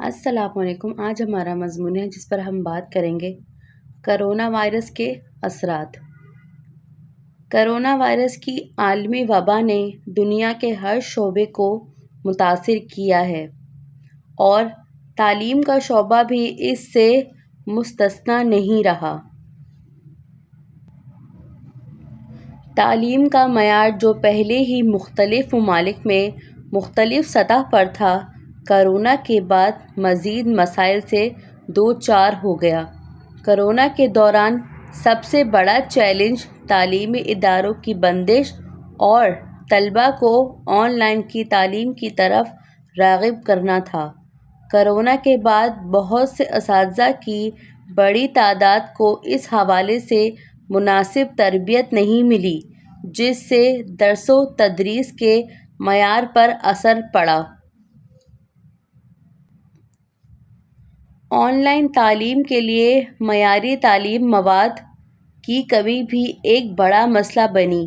السلام علیکم۔ آج ہمارا مضمون ہے جس پر ہم بات کریں گے کرونا وائرس کے اثرات۔ کرونا وائرس کی عالمی وبا نے دنیا کے ہر شعبے کو متاثر کیا ہے اور تعلیم کا شعبہ بھی اس سے مستثنیٰ نہیں رہا۔ تعلیم کا معیار جو پہلے ہی مختلف ممالک میں مختلف سطح پر تھا، کرونا کے بعد مزید مسائل سے دوچار ہو گیا۔ کرونا کے دوران سب سے بڑا چیلنج تعلیمی اداروں کی بندش اور طلباء کو آن لائن تعلیم کی طرف راغب کرنا تھا۔ کرونا کے بعد بہت سے اساتذہ کی بڑی تعداد کو اس حوالے سے مناسب تربیت نہیں ملی، جس سے درس و تدریس کے معیار پر اثر پڑا۔ آن لائن تعلیم کے لیے معیاری تعلیمی مواد کی کمی بھی ایک بڑا مسئلہ بنی۔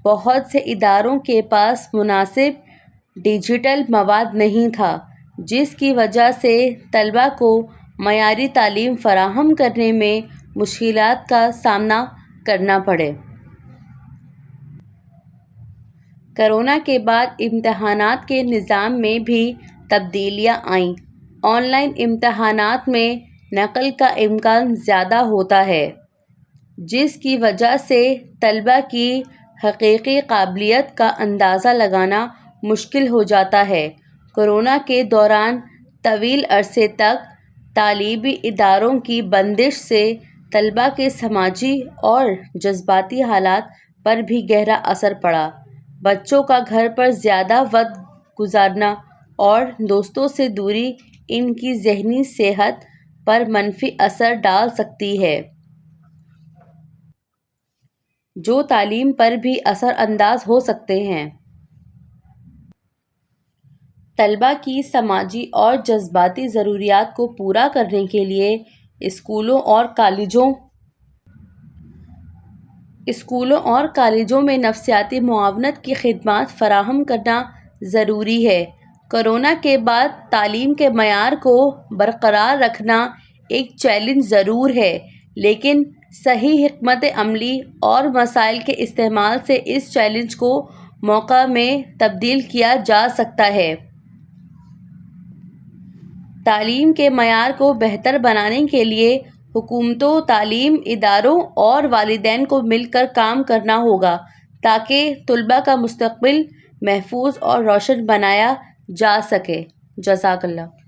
بہت سے اداروں کے پاس مناسب ڈیجیٹل مواد نہیں تھا، جس کی وجہ سے طلباء کو معیاری تعلیم فراہم کرنے میں مشکلات کا سامنا کرنا پڑا۔ کرونا کے بعد امتحانات کے نظام میں بھی تبدیلیاں آئیں۔ آن لائن امتحانات میں نقل کا امکان زیادہ ہوتا ہے، جس کی وجہ سے طلباء کی حقیقی قابلیت کا اندازہ لگانا مشکل ہو جاتا ہے۔ کرونا کے دوران طویل عرصے تک تعلیمی اداروں کی بندش سے طلباء کے سماجی اور جذباتی حالات پر بھی گہرا اثر پڑا۔ بچوں کا گھر پر زیادہ وقت گزارنا اور دوستوں سے دوری ان کی ذہنی صحت پر منفی اثر ڈال سکتی ہے، جو تعلیم پر بھی اثر انداز ہو سکتے ہیں۔ طلباء کی سماجی اور جذباتی ضروریات کو پورا کرنے کے لیے اسکولوں اور کالجوں میں نفسیاتی معاونت کی خدمات فراہم کرنا ضروری ہے۔ کرونا کے بعد تعلیم کے معیار کو برقرار رکھنا ایک چیلنج ضرور ہے، لیکن صحیح حکمت عملی اور وسائل کے استعمال سے اس چیلنج کو موقع میں تبدیل کیا جا سکتا ہے۔ تعلیم کے معیار کو بہتر بنانے کے لیے حکومتوں، تعلیمی اداروں اور والدین کو مل کر کام کرنا ہوگا تاکہ طلباء کا مستقبل محفوظ اور روشن بنایا جا سکے۔ جزاک اللہ۔